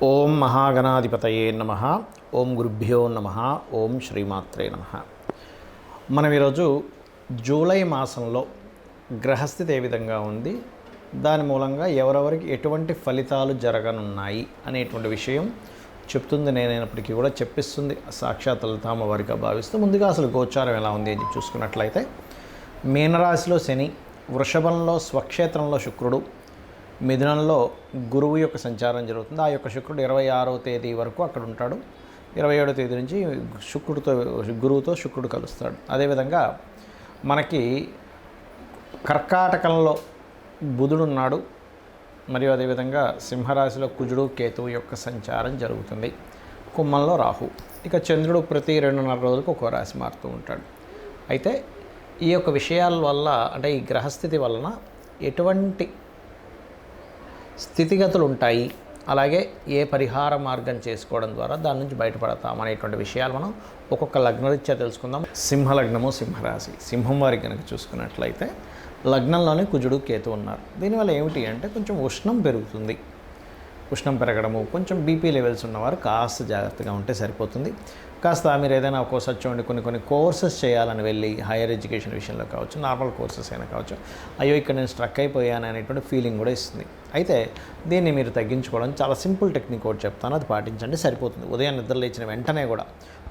ఓం మహాగణాధిపతయే నమ. ఓం గురుభ్యో నమ. ఓం శ్రీమాత్రే నమ. మనం ఈరోజు జూలై మాసంలో గ్రహస్థితి ఏ విధంగా ఉంది, దాని మూలంగా ఎవరెవరికి ఎటువంటి ఫలితాలు జరగనున్నాయి అనేటువంటి విషయం చెప్తుంది. నేనైనప్పటికీ కూడా చెప్పిస్తుంది సాక్షాత్ లలితామ్మవారిగా భావిస్తూ ముందుగా అసలు గోచారం ఎలా ఉంది అని చూసుకున్నట్లయితే, మీనరాశిలో శని, వృషభంలో స్వక్షేత్రంలో శుక్రుడు, మిథునంలో గురువు యొక్క సంచారం జరుగుతుంది. ఆ యొక్క శుక్రుడు 26వ తేదీ వరకు అక్కడ ఉంటాడు. 27వ తేదీ నుంచి గురువుతో శుక్రుడు కలుస్తాడు. అదేవిధంగా మనకి కర్కాటకంలో బుధుడు ఉన్నాడు. మరియు అదేవిధంగా సింహరాశిలో కుజుడు కేతువు యొక్క సంచారం జరుగుతుంది. కుంభంలో రాహు. ఇక చంద్రుడు ప్రతి 2.5 రోజులకు ఒక్కో రాశి మారుతూ ఉంటాడు. అయితే ఈ యొక్క విషయాల వల్ల, అంటే ఈ గ్రహస్థితి వలన ఎటువంటి స్థితిగతులు ఉంటాయి, అలాగే ఏ పరిహార మార్గం చేసుకోవడం ద్వారా దాని నుంచి బయటపడతాం అనేటువంటి విషయాలు మనం ఒక్కొక్క లగ్నరీత్యా తెలుసుకుందాం. సింహలగ్నము, సింహరాశి. సింహం వారికి కనుక చూసుకున్నట్లయితే లగ్నంలోనే కుజుడు కేతు ఉన్నారు. దీనివల్ల ఏమిటి అంటే కొంచెం ఉష్ణం పెరుగుతుంది. ఉష్ణం పెరగడము, కొంచెం బీపీ లెవెల్స్ ఉన్నవారు కాస్త జాగ్రత్తగా ఉంటే సరిపోతుంది. కాస్త మీరు ఏదైనా ఒక్కోసారి చూడండి, కొన్ని కోర్సెస్ చేయాలని వెళ్ళి, హైయర్ ఎడ్యుకేషన్ విషయంలో కావచ్చు, నార్మల్ కోర్సెస్ అయినా కావచ్చు, అయ్యో ఇక్కడ నేను స్ట్రక్ అయిపోయాను అనేటువంటి ఫీలింగ్ కూడా ఇస్తుంది. అయితే దీన్ని మీరు తగ్గించుకోవడం చాలా సింపుల్ టెక్నిక్ ఒకటి చెప్తాను, అది పాటించండి, సరిపోతుంది. ఉదయం నిద్ర లేచిన వెంటనే కూడా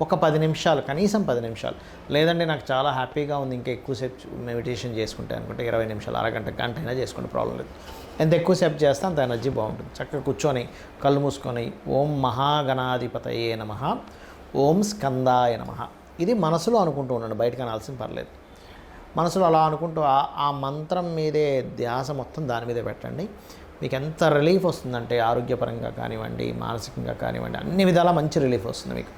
ఒక 10 నిమిషాలు, కనీసం 10 నిమిషాలు, లేదంటే నాకు చాలా హ్యాపీగా ఉంది ఇంకా ఎక్కువసేపు మెడిటేషన్ చేసుకుంటే అనుకుంటే 20 నిమిషాలు, అరగంట, గంట అయినా చేసుకుంటే ప్రాబ్లం లేదు. ఎంత ఎక్కువసేపు చేస్తే అంత ఎనర్జీ బాగుంటుంది. చక్కగా కూర్చొని కళ్ళు మూసుకొని ఓం మహాగణాధిపతయే నమః, ఓం స్కందాయ నమః, ఇది మనసులో అనుకుంటూ ఉండండి, బయటకు అనాల్సిన పర్లేదు. మనసులో అలా అనుకుంటూ ఆ మంత్రం మీదే ధ్యాస మొత్తం దాని మీదే పెట్టండి. మీకు ఎంత రిలీఫ్ వస్తుందంటే ఆరోగ్యపరంగా కానివ్వండి, మానసికంగా కానివ్వండి, అన్ని విధాలా మంచి రిలీఫ్ వస్తుంది మీకు.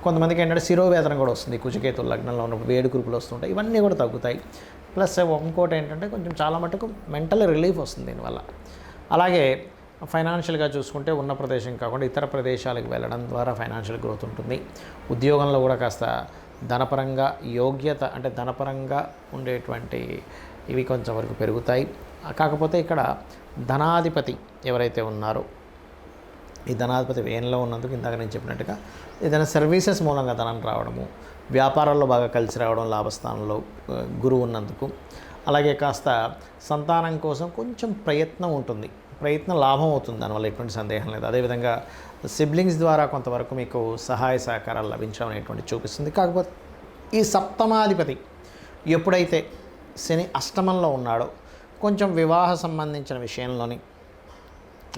కొంతమందికి ఏంటంటే శిరోవేదన కూడా వస్తుంది, కుజకేతు లగ్నంలో ఉన్నప్పుడు వేడి కురుపులు వస్తుంటాయి, ఇవన్నీ కూడా తగ్గుతాయి. ప్లస్ ఇంకోటి ఏంటంటే కొంచెం చాలా మటుకు మెంటల్ రిలీఫ్ వస్తుంది దీనివల్ల. అలాగే ఫైనాన్షియల్గా చూసుకుంటే ఉన్న ప్రదేశం కాకుండా ఇతర ప్రదేశాలకు వెళ్ళడం ద్వారా ఫైనాన్షియల్ గ్రోత్ ఉంటుంది. ఉద్యోగంలో కూడా కాస్త ధనపరంగా యోగ్యత, అంటే ధనపరంగా ఉండేటువంటి ఇవి కొంచెం వరకు పెరుగుతాయి. కాకపోతే ఇక్కడ ధనాధిపతి ఎవరైతే ఉన్నారో, ఈ ధనాధిపతి వేన్లో ఉన్నందుకు ఇందాక నేను చెప్పినట్టుగా ఏదైనా సర్వీసెస్ మూలంగా ధనం రావడము, వ్యాపారాల్లో బాగా కలిసి రావడం, లాభస్థానంలో గురువు ఉన్నందుకు, అలాగే కాస్త సంతానం కోసం కొంచెం ప్రయత్నం ఉంటుంది, ప్రయత్నం లాభం అవుతుంది, దానివల్ల ఎటువంటి సందేహం లేదు. అదేవిధంగా సిబ్లింగ్స్ ద్వారా కొంతవరకు మీకు సహాయ సహకారాలు లభించడం అనేటువంటి చూపిస్తుంది. కాకపోతే ఈ సప్తమాధిపతి ఎప్పుడైతే శని అష్టమంలో ఉన్నాడో, కొంచెం వివాహ సంబంధించిన విషయంలోని,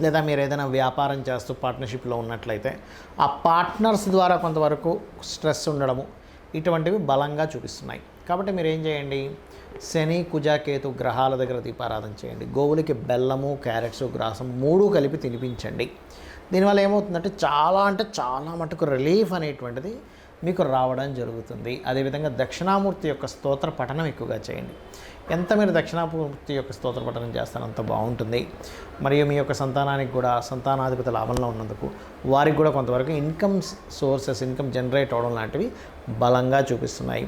లేదా మీరు ఏదైనా వ్యాపారం చేస్తూ పార్ట్నర్షిప్లో ఉన్నట్లయితే ఆ పార్ట్నర్స్ ద్వారా కొంతవరకు స్ట్రెస్ ఉండడము, ఇటువంటివి బలంగా చూపిస్తున్నాయి. కాబట్టి మీరు ఏం చేయండి, శని కుజ కేతు గ్రహాల దగ్గర దీపారాధన చేయండి. గోవులకి బెల్లము, క్యారెట్స్, గ్రాసం 3 కలిపి తినిపించండి. దీనివల్ల ఏమవుతుందంటే చాలా మటుకు రిలీఫ్ అనేటువంటిది మీకు రావడం జరుగుతుంది. అదేవిధంగా దక్షిణామూర్తి యొక్క స్తోత్ర పఠనం ఎక్కువగా చేయండి. ఎంత మీరు దక్షిణామూర్తి యొక్క స్తోత్ర పఠనం చేస్తారో అంత బాగుంటుంది. మరియు మీ యొక్క సంతానానికి కూడా సంతానాధిపతి లాభంలో ఉన్నందుకు వారికి కూడా కొంతవరకు ఇన్కమ్ జనరేట్ అవడం లాంటివి బలంగా చూపిస్తున్నాయి.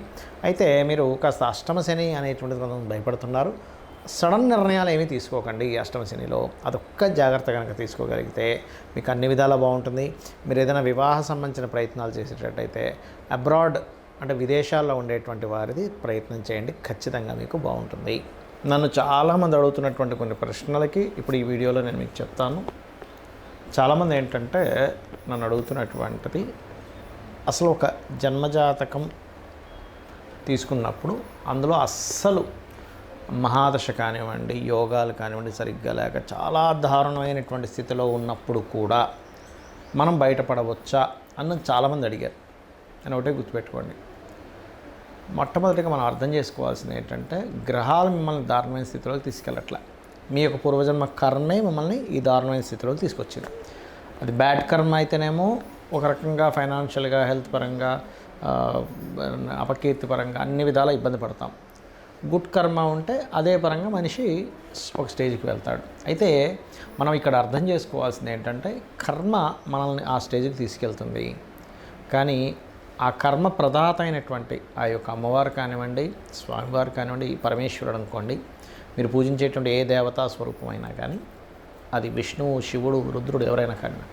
అయితే మీరు కాస్త అష్టమ శని అనేటువంటిది కొంచెం భయపడుతున్నారు. సడన్ నిర్ణయాలు ఏమీ తీసుకోకండి ఈ అష్టమ శనిలో. అదొక్క జాగ్రత్త కనుక తీసుకోగలిగితే మీకు అన్ని విధాలా బాగుంటుంది. మీరు ఏదైనా వివాహ సంబంధించిన ప్రయత్నాలు చేసేటట్టయితే అబ్రాడ్, అంటే విదేశాల్లో ఉండేటువంటి వారిది ప్రయత్నం చేయండి, ఖచ్చితంగా మీకు బాగుంటుంది. నన్ను చాలామంది అడుగుతున్నటువంటి కొన్ని ప్రశ్నలకి ఇప్పుడు ఈ వీడియోలో నేను మీకు చెప్తాను. చాలామంది ఏంటంటే నన్ను అడుగుతున్నటువంటిది, అసలు ఒక జన్మజాతకం తీసుకున్నప్పుడు అందులో అస్సలు మహాదశ కానివ్వండి, యోగాలు కానివ్వండి సరిగ్గా లేక చాలా దారుణమైనటువంటి స్థితిలో ఉన్నప్పుడు కూడా మనం బయటపడవచ్చా అన్నది చాలామంది అడిగారు. నేను ఒకటే గుర్తుపెట్టుకోండి, మొట్టమొదటిగా మనం అర్థం చేసుకోవాల్సింది ఏంటంటే, గ్రహాలు మిమ్మల్ని దారుణమైన స్థితిలోకి తీసుకెళ్ళట్లే. మీ యొక్క పూర్వజన్మ కర్మే మిమ్మల్ని ఈ దారుణమైన స్థితిలోకి తీసుకొచ్చింది. అది బ్యాడ్ కర్మ అయితేనేమో ఒక రకంగా ఫైనాన్షియల్గా, హెల్త్ పరంగా, అపకీర్తి పరంగా అన్ని విధాలా ఇబ్బంది పడతాం. గుడ్ కర్మ ఉంటే అదే పరంగా మనిషి ఒక స్టేజ్కి వెళ్తాడు. అయితే మనం ఇక్కడ అర్థం చేసుకోవాల్సింది ఏంటంటే, కర్మ మనల్ని ఆ స్టేజ్కి తీసుకెళ్తుంది. కానీ ఆ కర్మ ప్రదాత అయినటువంటి ఆ యొక్క అమ్మవారు కానివ్వండి, స్వామివారు కానివ్వండి, పరమేశ్వరుడు అనుకోండి, మీరు పూజించేటువంటి ఏ దేవతా స్వరూపమైనా కానీ, అది విష్ణువు, శివుడు, రుద్రుడు ఎవరైనా కానీ,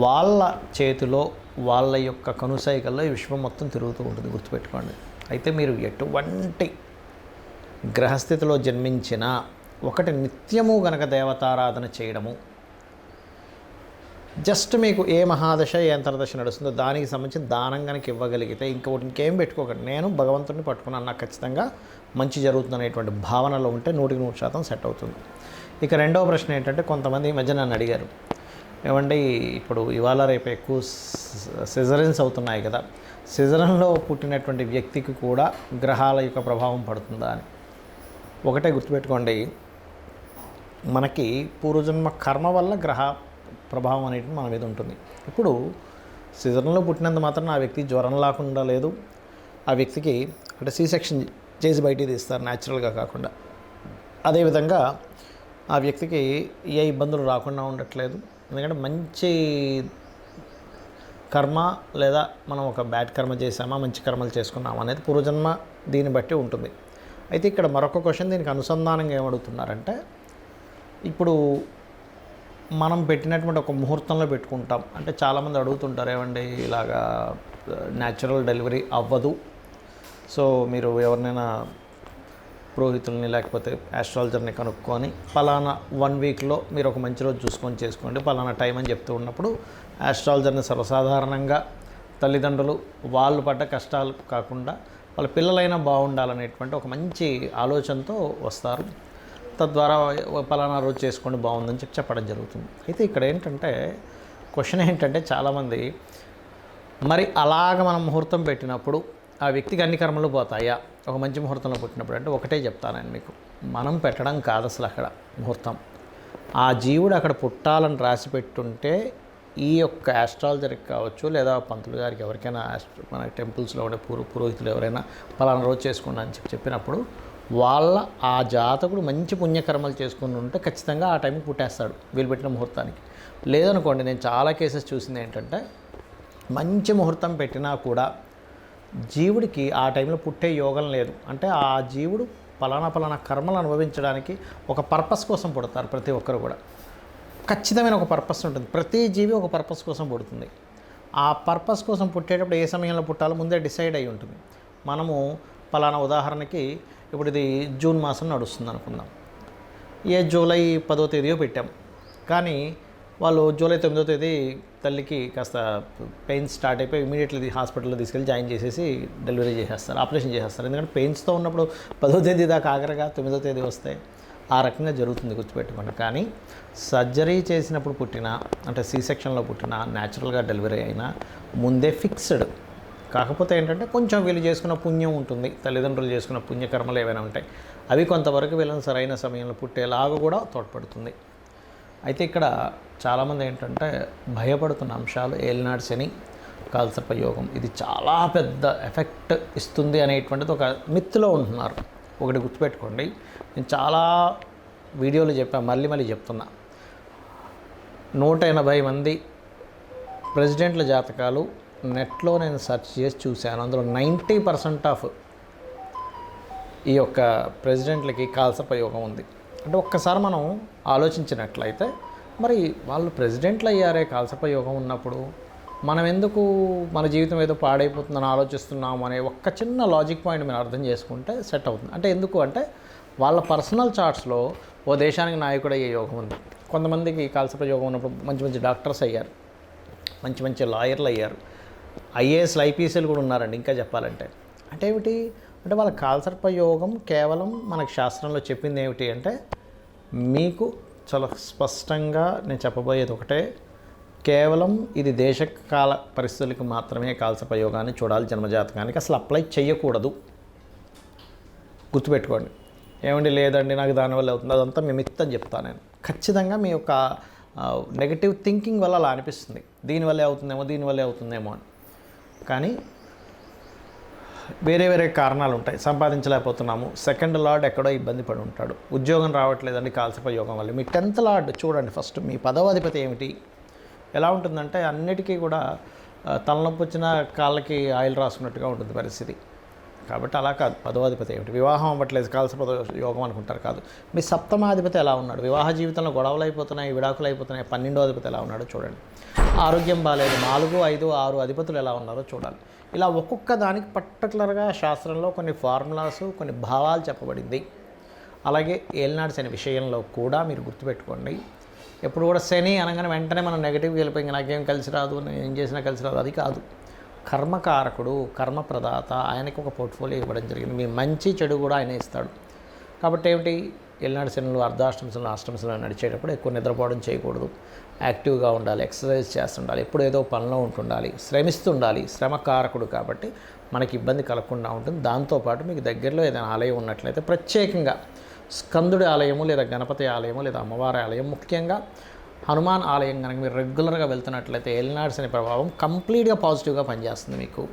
వాళ్ళ చేతిలో వాళ్ళ యొక్క కనుసైకల్లో ఈ విశ్వం మొత్తం తిరుగుతూ ఉంటుంది, గుర్తుపెట్టుకోండి. అయితే మీరు ఎటువంటి గ్రహస్థితిలో జన్మించినా ఒకటి నిత్యము గనక దేవతారాధన చేయడము, జస్ట్ మీకు ఏ మహాదశ ఏ అంతర్దశ నడుస్తుందో దానికి సంబంధించిన దానం కనుక ఇవ్వగలిగితే ఇంకేం పెట్టుకోకండి, నేను భగవంతుడిని పట్టుకున్నాను, నాకు ఖచ్చితంగా మంచి జరుగుతుంది అనేటువంటి భావనలో ఉంటే 100% సెట్ అవుతుంది. ఇక రెండవ ప్రశ్న ఏంటంటే, కొంతమంది ఈ మధ్య నన్ను అడిగారు, ఏమండి ఇప్పుడు ఇవాళ రేపు ఎక్కువ సిజరన్స్ అవుతున్నాయి కదా, సిజరన్లో పుట్టినటువంటి వ్యక్తికి కూడా గ్రహాల యొక్క ప్రభావం పడుతుందా అని. ఒకటే గుర్తుపెట్టుకోండి, మనకి పూర్వజన్మ కర్మ వల్ల గ్రహ ప్రభావం అనేది మన మీద ఉంటుంది. ఇప్పుడు సిజరన్లో పుట్టినంత మాత్రం ఆ వ్యక్తి జ్వరం లేకుండా లేదు, ఆ వ్యక్తికి అంటే సి సెక్షన్ చేసి బయటికి తీస్తారు న్యాచురల్గా కాకుండా. అదేవిధంగా ఆ వ్యక్తికి ఏ ఇబ్బందులు రాకుండా ఉండట్లేదు, ఎందుకంటే మంచి కర్మ లేదా మనం ఒక బ్యాడ్ కర్మ చేసామా మంచి కర్మలు చేసుకున్నామా అనేది పూర్వజన్మ దీన్ని బట్టి ఉంటుంది. అయితే ఇక్కడ మరొక క్వశ్చన్ దీనికి అనుసంధానంగా ఏమడుగుతున్నారంటే, ఇప్పుడు మనం పెట్టినటువంటి ఒక ముహూర్తంలో పెట్టుకుంటాం అంటే చాలామంది అడుగుతుంటారు, ఏమండి ఇలాగా న్యాచురల్ డెలివరీ అవ్వదు, సో మీరు ఎవరినైనా పురోహితుల్ని లేకపోతే ఆస్ట్రాలజర్ని కనుక్కొని పలానా 1 వీక్లో మీరు ఒక మంచి రోజు చూసుకొని చేసుకోండి, పలానా టైం అని చెప్తూ ఉన్నప్పుడు ఆస్ట్రాలజర్ని సర్వసాధారణంగా తల్లిదండ్రులు వాళ్ళు పడ్డ కష్టాలు కాకుండా వాళ్ళ పిల్లలైనా బాగుండాలనేటువంటి ఒక మంచి ఆలోచనతో వస్తారు. తద్వారా పలానా రోజు చేసుకోండి బాగుందని చెప్పడం జరుగుతుంది. అయితే ఇక్కడ ఏంటంటే క్వశ్చన్ ఏంటంటే, చాలామంది మరి అలాగ మనం ముహూర్తం పెట్టినప్పుడు ఆ వ్యక్తికి అన్ని కర్మలు పోతాయా ఒక మంచి ముహూర్తంలో పుట్టినప్పుడు అంటే, ఒకటే చెప్తానండి మీకు, మనం పెట్టడం కాదు అసలు అక్కడ ముహూర్తం. ఆ జీవుడు అక్కడ పుట్టాలని రాసి పెట్టుంటే ఈ యొక్క ఆస్ట్రాలజర్కి కావచ్చు లేదా పంతులు గారికి ఎవరికైనా మన టెంపుల్స్లో ఉండే పురోహితులు ఎవరైనా పలానా రోజు చేసుకోండి అని చెప్పినప్పుడు వాళ్ళ ఆ జాతకుడు మంచి పుణ్యకర్మలు చేసుకుని ఉంటే ఖచ్చితంగా ఆ టైంకి పుట్టేస్తాడు వీళ్ళు పెట్టిన ముహూర్తానికి. లేదనుకోండి, నేను చాలా కేసెస్ చూసింది ఏంటంటే, మంచి ముహూర్తం పెట్టినా కూడా జీవుడికి ఆ టైంలో పుట్టే యోగం లేదు. అంటే ఆ జీవుడు పలానా కర్మలు అనుభవించడానికి ఒక పర్పస్ కోసం పుడతారు. ప్రతి ఒక్కరు కూడా ఖచ్చితమైన ఒక పర్పస్ ఉంటుంది, ప్రతి జీవి ఒక పర్పస్ కోసం పుడుతుంది. ఆ పర్పస్ కోసం పుట్టేటప్పుడు ఏ సమయంలో పుట్టాలో ముందే డిసైడ్ అయి ఉంటుంది. మనము పలానా ఉదాహరణకి ఇప్పుడు ఇది జూన్ మాసం నడుస్తుంది అనుకుందాం, జూలై 10వ తేదీయో పెట్టాం, కానీ వాళ్ళు జూలై 9వ తేదీ తల్లికి కాస్త పెయిన్స్ స్టార్ట్ అయిపోయి ఇమీడియట్లీ హాస్పిటల్లో తీసుకెళ్ళి జాయిన్ చేసేసి డెలివరీ చేసేస్తారు, ఆపరేషన్ చేసేస్తారు. ఎందుకంటే పెయిన్స్తో ఉన్నప్పుడు 10వ తేదీ దాకా ఆఖరిగా 9వ తేదీ వస్తే ఆ రకంగా జరుగుతుంది, గుర్తుపెట్టుకోండి. కానీ సర్జరీ చేసినప్పుడు పుట్టిన అంటే సి సెక్షన్లో పుట్టిన న్యాచురల్గా డెలివరీ అయినా ముందే ఫిక్స్డ్. కాకపోతే ఏంటంటే కొంచెం వీళ్ళు చేసుకున్న పుణ్యం ఉంటుంది, తల్లిదండ్రులు చేసుకున్న పుణ్యకర్మలు ఏవైనా ఉంటాయి, అవి కొంతవరకు వీళ్ళని సరైన సమయంలో పుట్టేలాగా కూడా తోడ్పడుతుంది. అయితే ఇక్కడ చాలామంది ఏంటంటే భయపడుతున్న అంశాలు ఏలినాడు శని, కాలసర్ప యోగం, ఇది చాలా పెద్ద ఎఫెక్ట్ ఇస్తుంది అనేటువంటిది ఒక మిత్తులో ఉంటున్నారు. ఒకటి గుర్తుపెట్టుకోండి, నేను చాలా వీడియోలు చెప్పాను, మళ్ళీ చెప్తున్నా, 180 మంది ప్రెసిడెంట్ల జాతకాలు నెట్లో నేను సెర్చ్ చేసి చూశాను. అందులో 90% ఆఫ్ ఈ యొక్క ప్రెసిడెంట్లకి కాలసర్ప యోగం ఉంది. అంటే ఒక్కసారి మనం ఆలోచించినట్లయితే, మరి వాళ్ళు ప్రెసిడెంట్లు అయ్యారే కాలసర్ప యోగం ఉన్నప్పుడు మనం ఎందుకు మన జీవితం ఏదో పాడైపోతుందని ఆలోచిస్తున్నాము అనే ఒక్క చిన్న లాజిక్ పాయింట్ మీరు అర్థం చేసుకుంటే సెట్ అవుతుంది. అంటే ఎందుకు అంటే వాళ్ళ పర్సనల్ చార్ట్స్లో ఓ దేశానికి నాయకుడు అయ్యే యోగం ఉంది. కొంతమందికి కాలసర్ప యోగం ఉన్నప్పుడు మంచి డాక్టర్స్ అయ్యారు, మంచి లాయర్లు అయ్యారు, ఐఏఎస్లు ఐపీఎస్లు కూడా ఉన్నారండి. ఇంకా చెప్పాలంటే అంటే ఏమిటి అంటే వాళ్ళ కాలసర్ప యోగం కేవలం మనకు శాస్త్రంలో చెప్పింది ఏమిటి అంటే, మీకు చాలా స్పష్టంగా నేను చెప్పబోయేది ఒకటే, కేవలం ఇది దేశకాల పరిస్థితులకు మాత్రమే కాలసర్ప యోగాన్ని చూడాలి, జన్మజాతకానికి అసలు అప్లై చేయకూడదు. గుర్తుపెట్టుకోండి. ఏమండి లేదండి నాకు దానివల్ల అవుతుంది, అదంతా మిమిత్తని చెప్తాను నేను. ఖచ్చితంగా మీ యొక్క నెగటివ్ థింకింగ్ వల్ల అలా అనిపిస్తుంది, దీనివల్లే అవుతుందేమో అని. కానీ వేరే కారణాలు ఉంటాయి. సంపాదించలేకపోతున్నాము, సెకండ్ లార్డ్ ఎక్కడో ఇబ్బంది పడి ఉంటాడు, ఉద్యోగం రావట్లేదండి కాలసర్ప యోగం వల్ల. మీ 10th లార్డ్ చూడండి ఫస్ట్, మీ 10వ అధిపతి ఏమిటి, ఎలా ఉంటుందంటే అన్నిటికీ కూడా తలనొప్పి వచ్చిన కాళ్ళకి ఆయిల్ రాసుకున్నట్టుగా ఉంటుంది పరిస్థితి. కాబట్టి అలా కాదు. 10వ అధిపతి ఏమిటి, వివాహం అవ్వట్లేదు కాలసర్ప యోగం అనుకుంటారు, కాదు. మీ 7వ అధిపతి ఎలా ఉన్నాడు, వివాహ జీవితంలో గొడవలు అయిపోతున్నాయి, విడాకులు అయిపోతున్నాయి. 12వ అధిపతి ఎలా ఉన్నాడో చూడండి. ఆరోగ్యం బాగాలేదు. 4, 5, 6 అధిపతులు ఎలా ఉన్నారో చూడాలి. ఇలా ఒక్కొక్క దానికి పర్టికులర్గా శాస్త్రంలో కొన్ని ఫార్ములాస్, కొన్ని భావాలు చెప్పబడింది. అలాగే ఏలినాడు శని విషయంలో కూడా మీరు గుర్తుపెట్టుకోండి, ఎప్పుడు కూడా శని అనగానే వెంటనే మనం నెగిటివ్గా వెళ్ళిపోయి నాకేం కలిసి రాదు, నేను ఏం చేసినా కలిసి రాదు, అది కాదు. కర్మకారకుడు, కర్మప్రదాత, ఆయనకి ఒక పోర్ట్ఫోలియో ఇవ్వడం జరిగింది. మీ మంచి చెడు కూడా ఆయన ఇస్తాడు. కాబట్టి ఏమిటి, ఏలినాడు శనులు అర్ధాష్టమశనులు అష్టమశనులు నడిచేటప్పుడు ఎక్కువ నిద్రపోవడం చేయకూడదు, యాక్టివ్గా ఉండాలి, ఎక్సర్సైజ్ చేస్తుండాలి, ఎప్పుడు ఏదో పనిలో ఉంటుండాలి, శ్రమిస్తుండాలి. శ్రమకారకుడు కాబట్టి మనకి ఇబ్బంది కలగకుండా ఉంటుంది. దాంతోపాటు మీకు దగ్గరలో ఏదైనా ఆలయం ఉన్నట్లయితే ప్రత్యేకంగా స్కందుడి ఆలయము లేదా గణపతి ఆలయము లేదా అమ్మవారి ఆలయం, ముఖ్యంగా హనుమాన్ ఆలయం కనుక మీరు రెగ్యులర్గా వెళ్తున్నట్లయితే ఏలినాడు శని ప్రభావం కంప్లీట్గా పాజిటివ్గా పనిచేస్తుంది మీకు.